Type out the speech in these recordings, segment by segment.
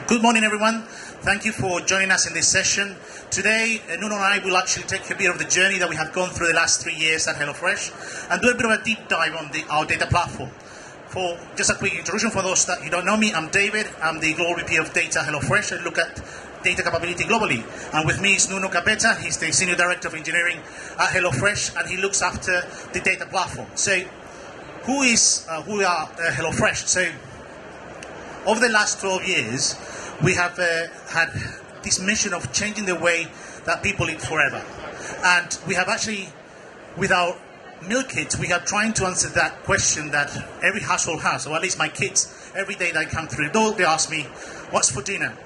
Good morning, everyone. Thank you for joining us in this session. Today, Nuno and I will actually take a bit of the journey that we have gone through the last 3 years at Hellofresh and do a bit of a deep dive on our data platform. For just a quick introduction for those that you don't know me, I'm David. I'm the Global VP of Data at Hellofresh. I look at data capability globally. And with me is NUNO CAPETA. He's the Senior Director of Engineering at Hellofresh, and he looks after the data platform. So, who are Hellofresh? So, over the last 12 years, we have had this mission of changing the way that people eat forever. And we have actually, with our meal kits, we are trying to answer that question that every household has, or at least my kids, every day they come through the door, they ask me, what's for dinner?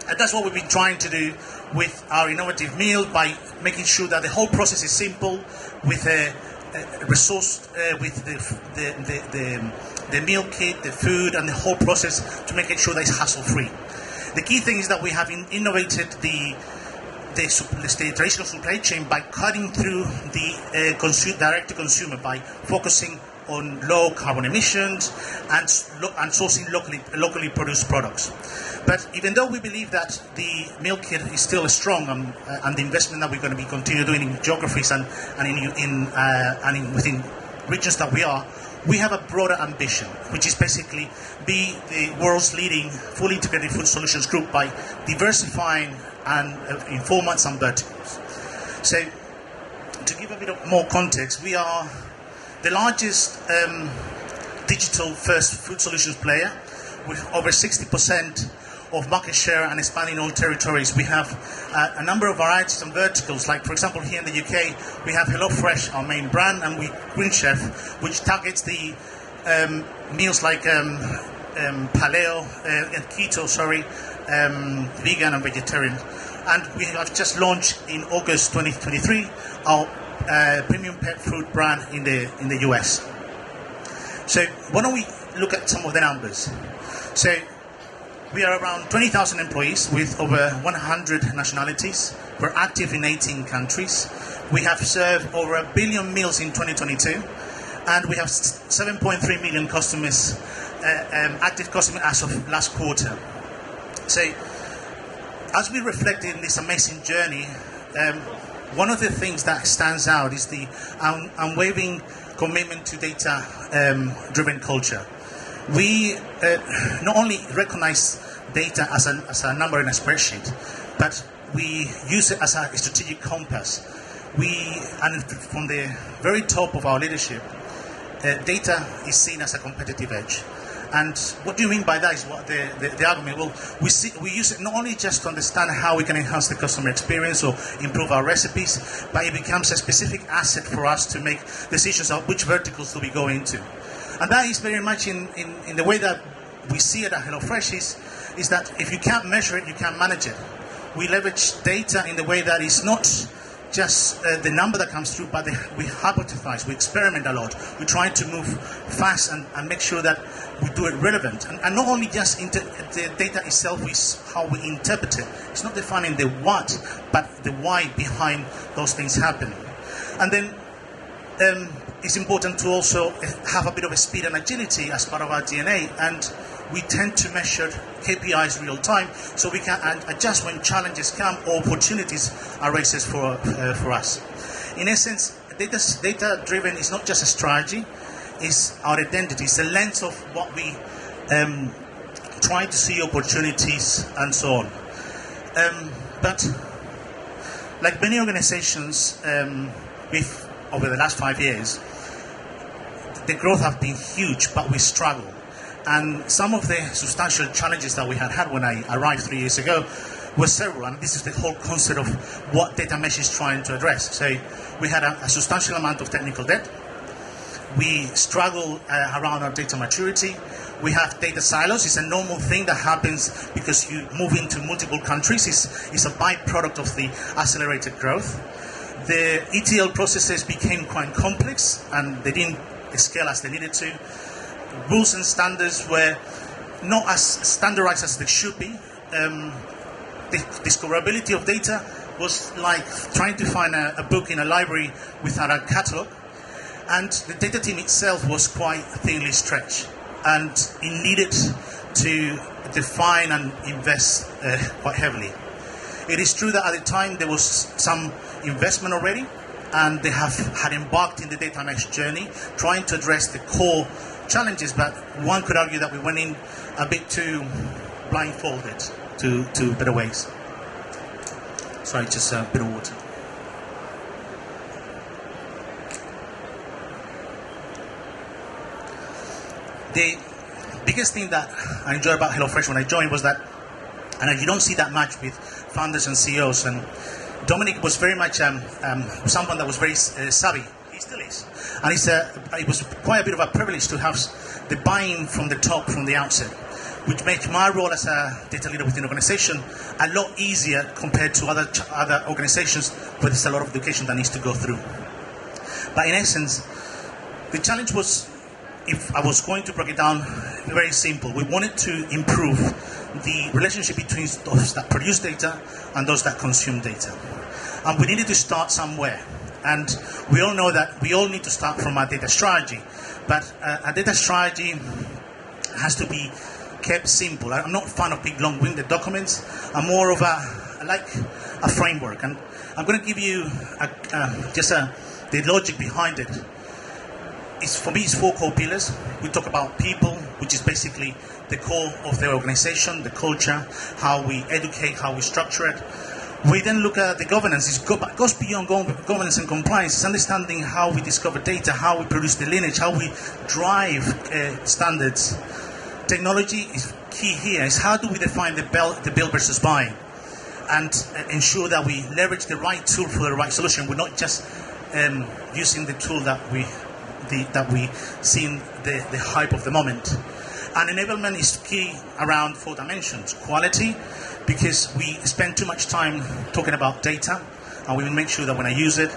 And that's what we've been trying to do with our innovative meal, by making sure that the whole process is simple, with a resource, with the meal kit, the food, and the whole process to make sure that it's hassle-free. The key thing is that we have innovated the traditional supply chain by cutting through the direct-to-consumer, by focusing on low carbon emissions and sourcing locally produced products. But even though we believe that the meal kit is still strong, and the investment that we're going to be continue doing in geographies and within regions that we have a broader ambition, which is basically be the world's leading fully integrated food solutions group by diversifying and in formats and verticals. So, to give a bit of more context, we are the largest digital-first food solutions player, with over 60% of market share and expanding all territories. We have a number of varieties and verticals, like, for example, here in the UK, we have Hellofresh, our main brand, and Green Chef, which targets the meals like paleo, keto, vegan and vegetarian. And we have just launched in August 2023 our premium pet food brand in the US. So why don't we look at some of the numbers? So we are around 20,000 employees with over 100 nationalities. We're active in 18 countries. We have served over 1 billion meals in 2022, and we have 7.3 million customers, active customers as of last quarter. So, as we reflect in this amazing journey, one of the things that stands out is the unwavering commitment to data-driven culture. We not only recognize data as a number in a spreadsheet, but we use it as a strategic compass. And from the very top of our leadership, data is seen as a competitive edge. And what do you mean by that is what the argument? Well, we use it not only just to understand how we can enhance the customer experience or improve our recipes, but it becomes a specific asset for us to make decisions on which verticals do we go into. And that is very much in the way that we see it at Hellofresh, is that if you can't measure it, you can't manage it. We leverage data in the way that is not just the number that comes through, but we hypothesize, we experiment a lot. We try to move fast and make sure that we do it relevant. And not only just the data itself is how we interpret it. It's not defining the what, but the why behind those things happening. And then it's important to also have a bit of a speed and agility as part of our DNA, and we tend to measure KPIs real time, so we can adjust when challenges come or opportunities arises for us. In essence, data-driven is not just a strategy; it's our identity. It's the lens of what we try to see opportunities and so on. But like many organizations, over the last 5 years, the growth has been huge, but we struggle. And some of the substantial challenges that we had when I arrived 3 years ago were several, and this is the whole concept of what data mesh is trying to address. So we had a substantial amount of technical debt. We struggle around our data maturity. We have data silos. It's a normal thing that happens because you move into multiple countries. It's a byproduct of the accelerated growth. The ETL processes became quite complex, and they didn't scale as they needed to. Rules and standards were not as standardized as they should be. The discoverability of data was like trying to find a book in a library without a catalog. And the data team itself was quite thinly stretched, and it needed to define and invest quite heavily. It is true that at the time there was some investment already, and they had embarked in the data mesh journey, trying to address the core challenges, but one could argue that we went in a bit too blindfolded to better ways. Sorry, just a bit of water. The biggest thing that I enjoyed about Hellofresh when I joined was that, and you don't see that much with founders and CEOs, and Dominic was very much someone that was very savvy. He still is. And it was quite a bit of a privilege to have the buy-in from the top, from the outset, which makes my role as a data leader within an organization a lot easier compared to other organizations where there's a lot of education that needs to go through. But in essence, the challenge was, if I was going to break it down, very simple. We wanted to improve the relationship between those that produce data and those that consume data. And we needed to start somewhere. And we all know that we all need to start from our data strategy. But a data strategy has to be kept simple. I'm not a fan of big, long-winded documents. I'm more of I like a framework. And I'm going to give you the logic behind it. For me, it's 4 core pillars. We talk about people, which is basically the core of the organization, the culture, how we educate, how we structure it. We then look at the governance. It goes beyond governance and compliance. It's understanding how we discover data, how we produce the lineage, how we drive standards. Technology is key here. It's how do we define the build versus buy, and ensure that we leverage the right tool for the right solution. We're not just using the tool that we see in the hype of the moment. And enablement is key around 4 dimensions. Quality, because we spend too much time talking about data, and we will make sure that when I use it.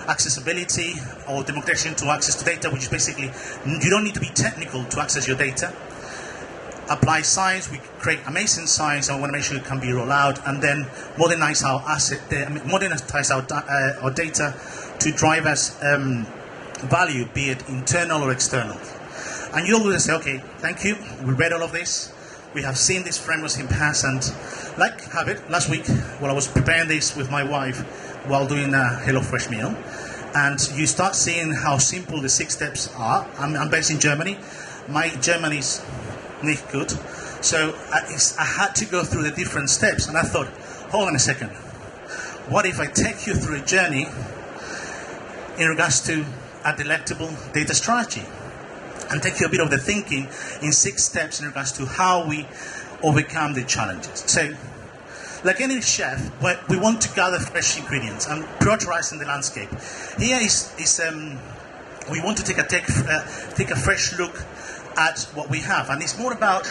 Accessibility, or democratization to access to data, which is basically, you don't need to be technical to access your data. Apply science, we create amazing science, and we want to make sure it can be rolled out, and then modernize our data to drive us value, be it internal or external. And you're going to say, okay, thank you, we read all of this, we have seen these frameworks in past, and like habit, last week, while I was preparing this with my wife while doing a Hellofresh meal, and you start seeing how simple the 6 steps are. I'm based in Germany. My German is not good, so I had to go through the different steps, and I thought, hold on a second, what if I take you through a journey in regards to a delectable data strategy, and take you a bit of the thinking in 6 steps in regards to how we overcome the challenges. So, like any chef, we want to gather fresh ingredients and prioritize in the landscape. Here we want to take a fresh look at what we have, and it's more about,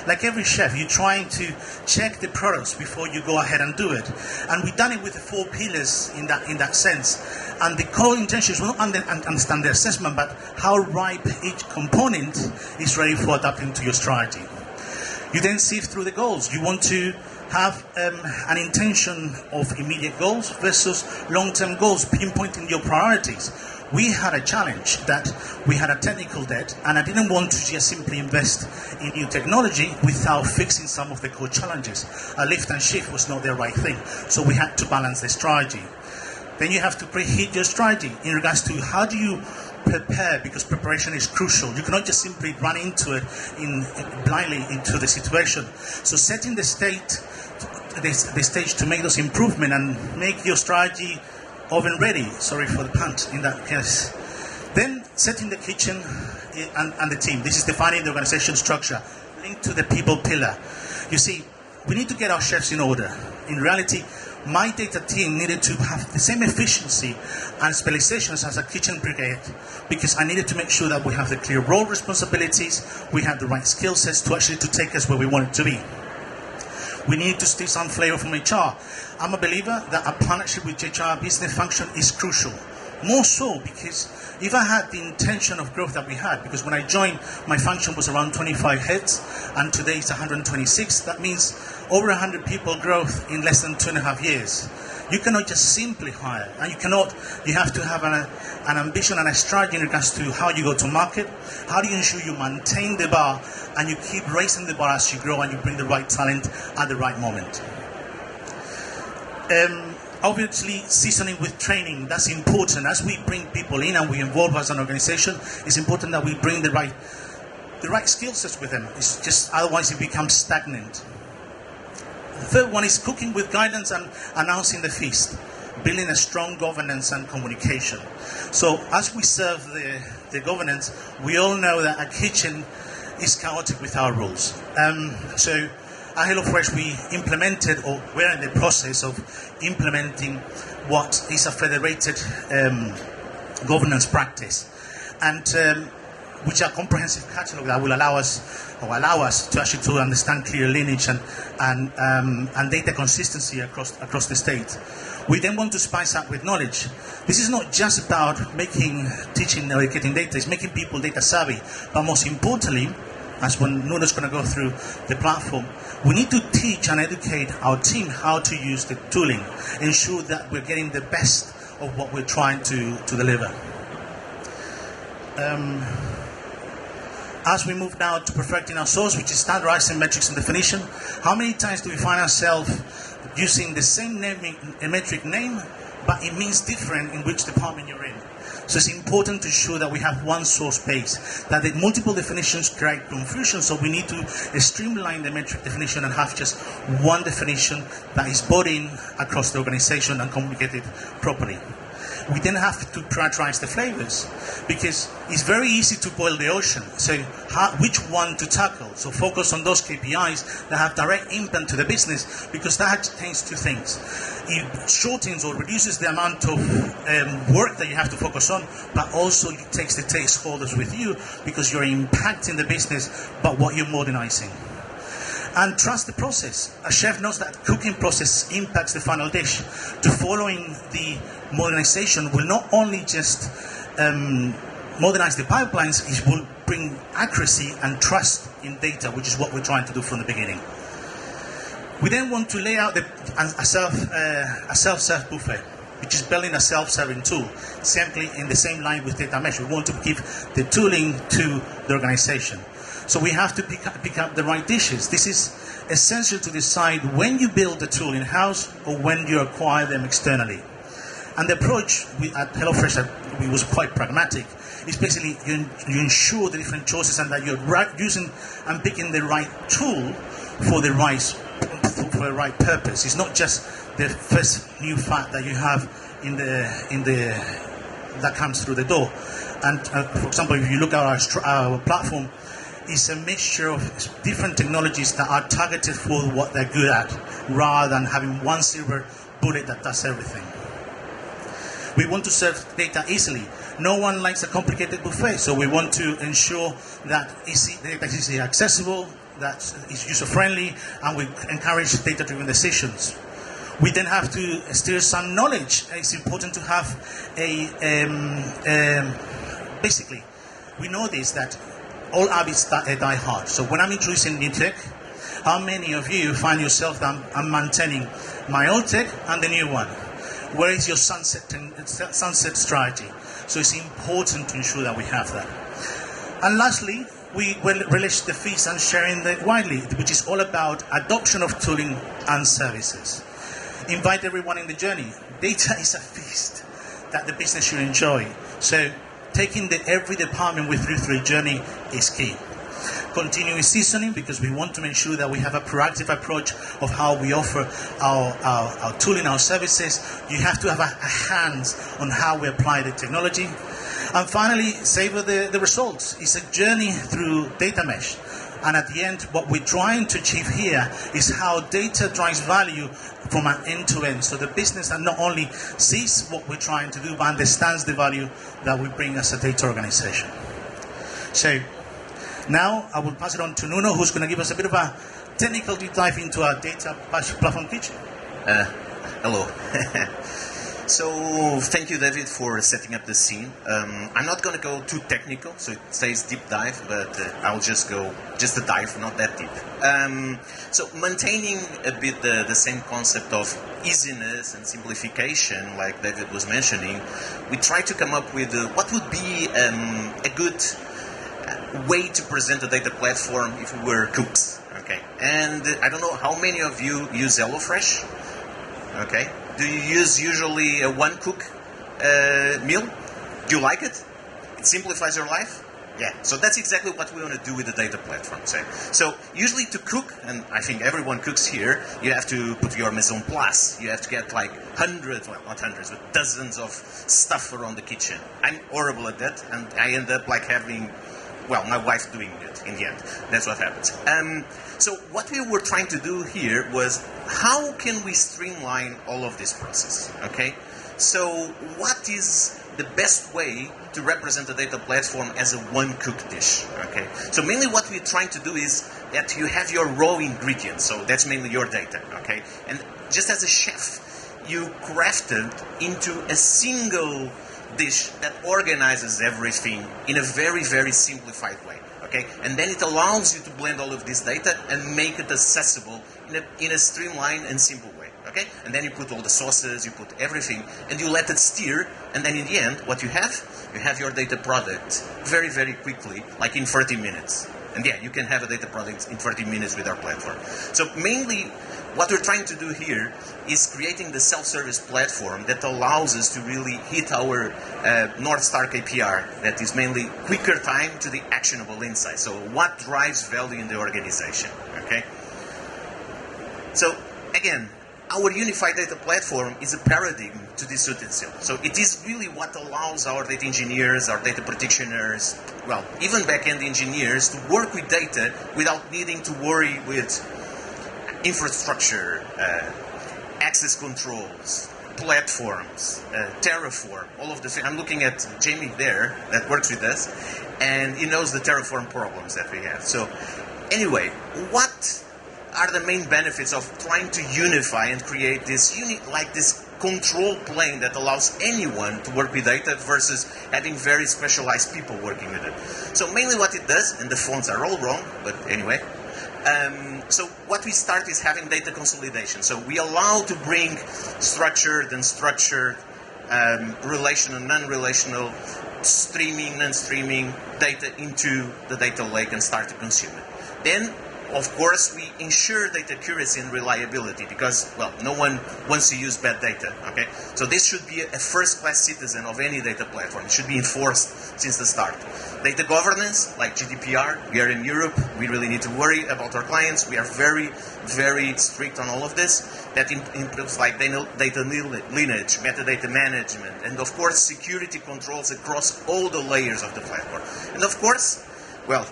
like every chef, you're trying to check the products before you go ahead and do it. And we've done it with the 4 pillars in that sense. And the core intention is not understand the assessment, but how ripe each component is ready for adapting to your strategy. You then sift through the goals. You want to have an intention of immediate goals versus long-term goals, pinpointing your priorities. We had a challenge that we had a technical debt, and I didn't want to just simply invest in new technology without fixing some of the core challenges. A lift and shift was not the right thing, so we had to balance the strategy. Then you have to preheat your strategy in regards to how do you prepare, because preparation is crucial. You cannot just simply run into it blindly into the situation. So setting the stage to make those improvements and make your strategy oven ready, sorry for the pun in that case. Then setting the kitchen and the team. This is defining the organization structure, linked to the people pillar. You see, we need to get our chefs in order. In reality, my data team needed to have the same efficiency and specializations as a kitchen brigade, because I needed to make sure that we have the clear role responsibilities, we have the right skill sets to actually take us where we want it to be. We need to steal some flavor from HR. I'm a believer that a partnership with HR business function is crucial. More so because if I had the intention of growth that we had, because when I joined, my function was around 25 heads, and today it's 126. That means over 100 people growth in less than 2.5 years. You cannot just simply hire, and you have to have an ambition and a strategy in regards to how you go to market, how do you ensure you maintain the bar, and you keep raising the bar as you grow, and you bring the right talent at the right moment. Obviously, seasoning with training, that's important. As we bring people in and we involve as an organization, it's important that we bring the right skill sets with them. It's just, otherwise it becomes stagnant. The third one is cooking with guidance and announcing the feast, building a strong governance and communication. So as we serve the governance, we all know that a kitchen is chaotic without rules. So at Hellofresh, we implemented, or we're in the process of implementing what is a federated governance practice, and which are comprehensive catalog that will allow us to actually to understand clear lineage and data consistency across the state. We then want to spice up with knowledge. This is not just about teaching or getting data, it's making people data savvy, but most importantly, as when NUNO is going to go through the platform, we need to teach and educate our team how to use the tooling, ensure that we're getting the best of what we're trying to deliver. As we move now to perfecting our source, which is standardizing metrics and definition, how many times do we find ourselves using the same metric name, but it means different in which department you're in? So it's important to ensure that we have one source base, that the multiple definitions create confusion, so we need to streamline the metric definition and have just one definition that is bought in across the organization and communicated properly. We then have to prioritize the flavors, because it's very easy to boil the ocean. So which one to tackle? So focus on those KPIs that have direct impact to the business, because that contains two things. It shortens or reduces the amount of work that you have to focus on, but also it takes the stakeholders with you, because you're impacting the business by what you're modernizing. And trust the process. A chef knows that cooking process impacts the final dish. To following the modernization will not only just modernize the pipelines, it will bring accuracy and trust in data, which is what we're trying to do from the beginning. We then want to lay out a self-serve buffet, which is building a self-serving tool, simply in the same line with data mesh. We want to give the tooling to the organization. So we have to pick up the right dishes. This is essential to decide when you build the tool in-house or when you acquire them externally. And the approach at Hellofresh was quite pragmatic. It's basically you ensure the different choices and that you're using and picking the right tool for the right purpose. It's not just the first new fact that you have that comes through the door. And for example, if you look at our platform, it's a mixture of different technologies that are targeted for what they're good at, rather than having one silver bullet that does everything. We want to serve data easily. No one likes a complicated buffet, so we want to ensure that data is easily accessible, that it's user-friendly, and we encourage data-driven decisions. We then have to steer some knowledge. It's important to have basically, we know this, that all habits die hard. So when I'm introducing new tech, how many of you find yourself that I'm maintaining my old tech and the new one? Where is your sunset strategy? So it's important to ensure that we have that. And lastly, we will release the fees and sharing that widely, which is all about adoption of tooling and services. Invite everyone in the journey. Data is a feast that the business should enjoy. So taking every department with through the journey is key. Continuing seasoning, because we want to make sure that we have a proactive approach of how we offer our tooling, our services. You have to have a hands on how we apply the technology. And finally, savor the results. It's a journey through data mesh. And at the end, what we're trying to achieve here is how data drives value from an end-to-end. So the business that not only sees what we're trying to do, but understands the value that we bring as a data organization. So now I will pass it on to NUNO, who's going to give us a bit of a technical deep dive into our data platform kitchen. Hello. So thank you, David, for setting up the scene. I'm not going to go too technical, so it says deep dive, but I'll just go just a dive, not that deep. So maintaining a bit the same concept of easiness and simplification, like David was mentioning, we try to come up with what would be a good way to present a data platform if we were cooks. Okay, and I don't know how many of you use Hellofresh. Okay, do you use usually a one cook meal? Do you like it? It simplifies your life? Yeah, so that's exactly what we want to do with the data platform. So usually to cook, and I think everyone cooks here, you have to put your mise en place. You have to get like hundreds, well not hundreds, but dozens of stuff around the kitchen. I'm horrible at that, and I end up like having, well, my wife doing it in the end. That's what happens. So what we were trying to do here was, how can we streamline all of this process? Okay, so what is the best way to represent a data platform as a one-cook dish? Okay, so mainly what we're trying to do is that you have your raw ingredients, so that's mainly your data. Okay, and just as a chef, you crafted into a single dish that organizes everything in a very, very simplified way. Okay, and then it allows you to blend all of this data and make it accessible in a streamlined and simple way. Okay, and then you put all the sauces, you put everything, and you let it steer, and then in the end, what you have your data product very, very quickly, like in 30 minutes. And yeah, you can have a data product in 30 minutes with our platform. So mainly, what we're trying to do here is creating the self-service platform that allows us to really hit our North Star KPI, that is mainly quicker time to the actionable insight. So what drives value in the organization, okay? So again, our UniFi data platform is a paradigm to this utensil. So it is really what allows our data engineers, our data practitioners, well, even back-end engineers to work with data without needing to worry with infrastructure, access controls, platforms, Terraform, all of the things. I'm looking at Jamie there that works with us, and he knows the Terraform problems that we have. So anyway, what are the main benefits of trying to unify and create this this control plane that allows anyone to work with data versus having very specialized people working with it? So mainly what it does, and the fonts are all wrong, but anyway, so what we start is having data consolidation. So we allow to bring structured and structured, relational and non-relational, streaming, non-streaming data into the data lake and start to consume it. Then, of course, we ensure data accuracy and reliability because, well, no one wants to use bad data, okay? So this should be a first-class citizen of any data platform. It should be enforced since the start. Data governance, like GDPR, we are in Europe. We really need to worry about our clients. We are very, very strict on all of this. That improves like data lineage, metadata management, and of course, security controls across all the layers of the platform. And of course, well,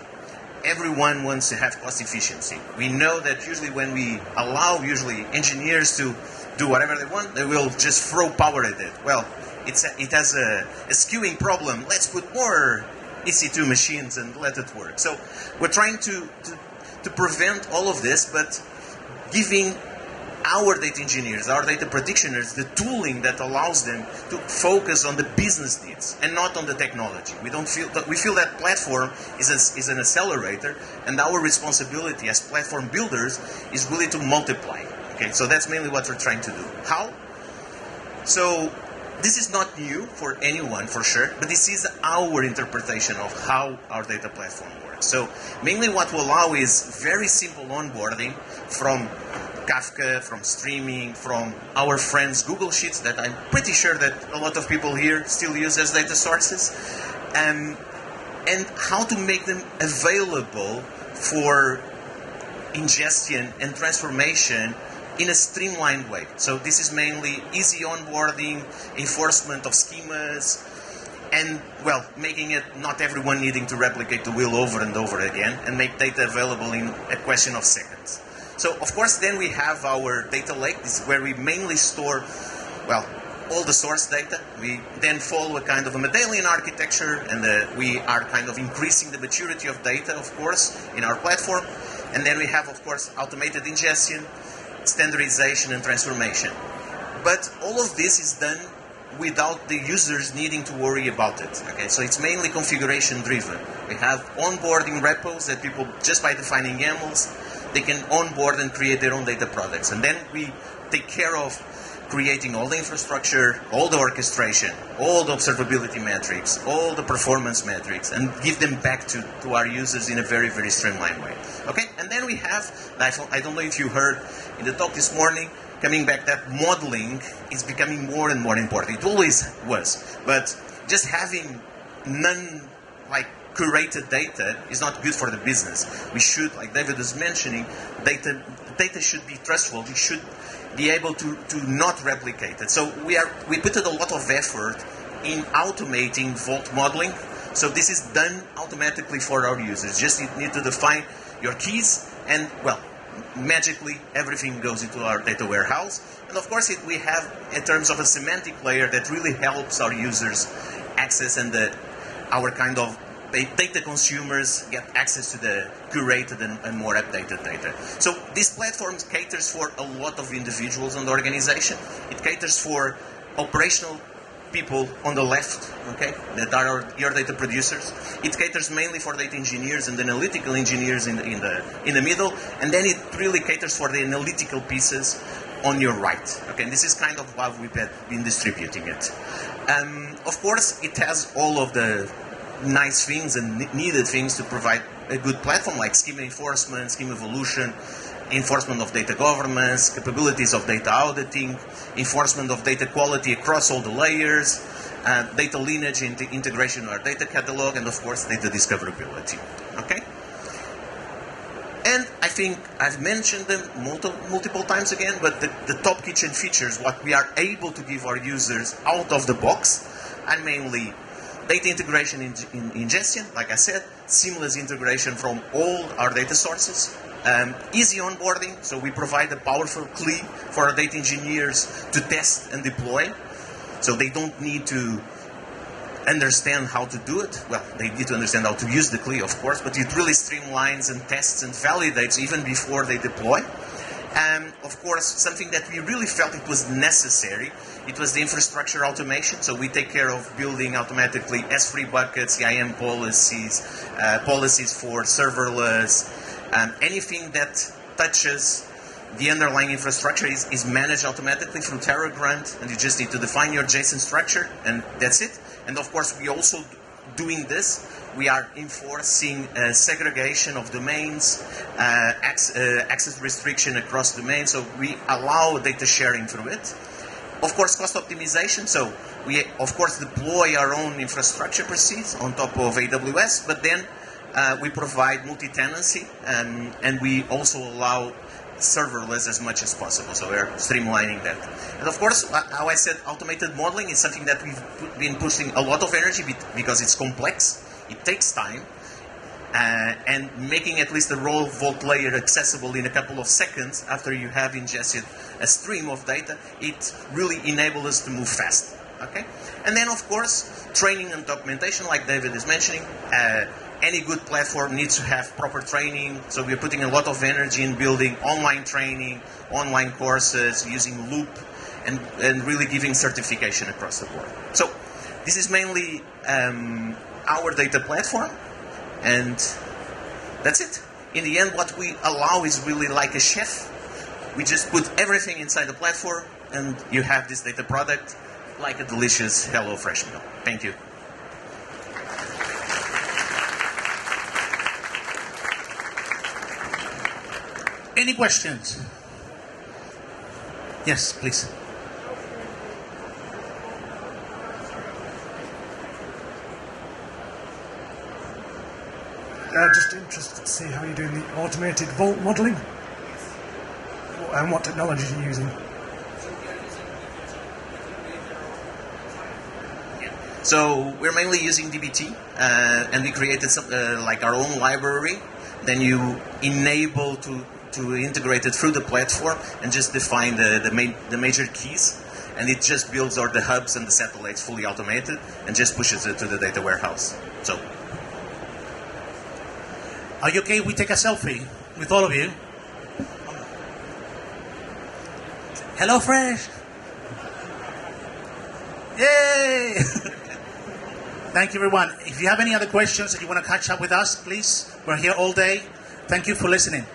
everyone wants to have cost efficiency. We know that usually when we allow engineers to do whatever they want, they will just throw power at it. Well, it has a skewing problem. Let's put more EC2 machines and let it work. So we're trying to prevent all of this, but giving our data engineers, our data practitioners, the tooling that allows them to focus on the business needs and not on the technology. We feel that platform is an accelerator, and our responsibility as platform builders is really to multiply. Okay, so that's mainly what we're trying to do. How? So this is not new for anyone, for sure, but this is our interpretation of how our data platform works. So mainly what we allow is very simple onboarding from Kafka, from streaming, from our friends' Google Sheets that I'm pretty sure that a lot of people here still use as data sources, and how to make them available for ingestion and transformation in a streamlined way. So this is mainly easy onboarding, enforcement of schemas, and, well, making it not everyone needing to replicate the wheel over and over again, and make data available in a question of seconds. So, of course, then we have our data lake. This is where we mainly store, well, all the source data. We then follow a kind of a medallion architecture, and we are kind of increasing the maturity of data, of course, in our platform. And then we have, of course, automated ingestion, standardization, and transformation. But all of this is done without the users needing to worry about it. Okay, so it's mainly configuration driven. We have onboarding repos that people, just by defining YAMLs, they can onboard and create their own data products. And then we take care of creating all the infrastructure, all the orchestration, all the observability metrics, all the performance metrics, and give them back to our users in a very, very streamlined way. Okay, and then we have, I don't know if you heard in the talk this morning, coming back, that modeling is becoming more and more important. It always was, but just having curated data is not good for the business. We should, like David was mentioning, data should be trustful. We should be able to not replicate it. So we put a lot of effort in automating vault modeling. So this is done automatically for our users. Just need to define your keys, and well, magically everything goes into our data warehouse. And of course we have, in terms of a semantic layer, that really helps our users access and our kind of data consumers get access to the curated and more updated data. So this platform caters for a lot of individuals in the organization. It caters for operational people on the left, okay, that are your data producers. It caters mainly for data engineers and analytical engineers in the middle, and then it really caters for the analytical pieces on your right. Okay, and this is kind of how we've been distributing it. Of course, it has all of the nice things and needed things to provide a good platform, like schema enforcement, schema evolution, enforcement of data governance, capabilities of data auditing, enforcement of data quality across all the layers, data lineage, integration of our data catalog, and of course data discoverability. Okay? And I think I've mentioned them multiple times again, but the top kitchen features, what we are able to give our users out of the box, are mainly data integration in ingestion, like I said, seamless integration from all our data sources, easy onboarding, so we provide a powerful CLI for our data engineers to test and deploy, so they don't need to understand how to do it. Well, they need to understand how to use the CLI, of course, but it really streamlines and tests and validates even before they deploy. And of course, something that we really felt it was necessary, it was the infrastructure automation. So we take care of building automatically S3 buckets, IAM policies, policies for serverless. Anything that touches the underlying infrastructure is managed automatically through TerraGrunt, and you just need to define your JSON structure, and that's it. And of course, we also doing this, we are enforcing segregation of domains, access restriction across domains, so we allow data sharing through it. Of course, cost optimization, so we, of course, deploy our own infrastructure proceeds on top of AWS, but then we provide multi-tenancy, and we also allow serverless as much as possible, so we're streamlining that. And of course, how I said, automated modeling is something that we've been pushing a lot of energy because it's complex, it takes time, and making at least the raw vault layer accessible in a couple of seconds after you have ingested a stream of data, it really enables us to move fast. Okay? And then of course, training and documentation, like David is mentioning, any good platform needs to have proper training, so we're putting a lot of energy in building online training, online courses, using Loop, and really giving certification across the board. So this is mainly our data platform, and that's it. In the end, what we allow is really like a chef. We just put everything inside the platform, and you have this data product like a delicious Hellofresh meal. Thank you. Any questions? Yes, please. Just interested to see how you're doing the automated vault modeling and what technologies you're using. So we're mainly using DBT, and we created some, like our own library. Then you enable to integrate it through the platform and just define the major keys, and it just builds all the hubs and the satellites fully automated and just pushes it to the data warehouse. So, are you okay if we take a selfie with all of you? Hellofresh. Yay! Thank you, everyone. If you have any other questions and you want to catch up with us, please, we're here all day. Thank you for listening.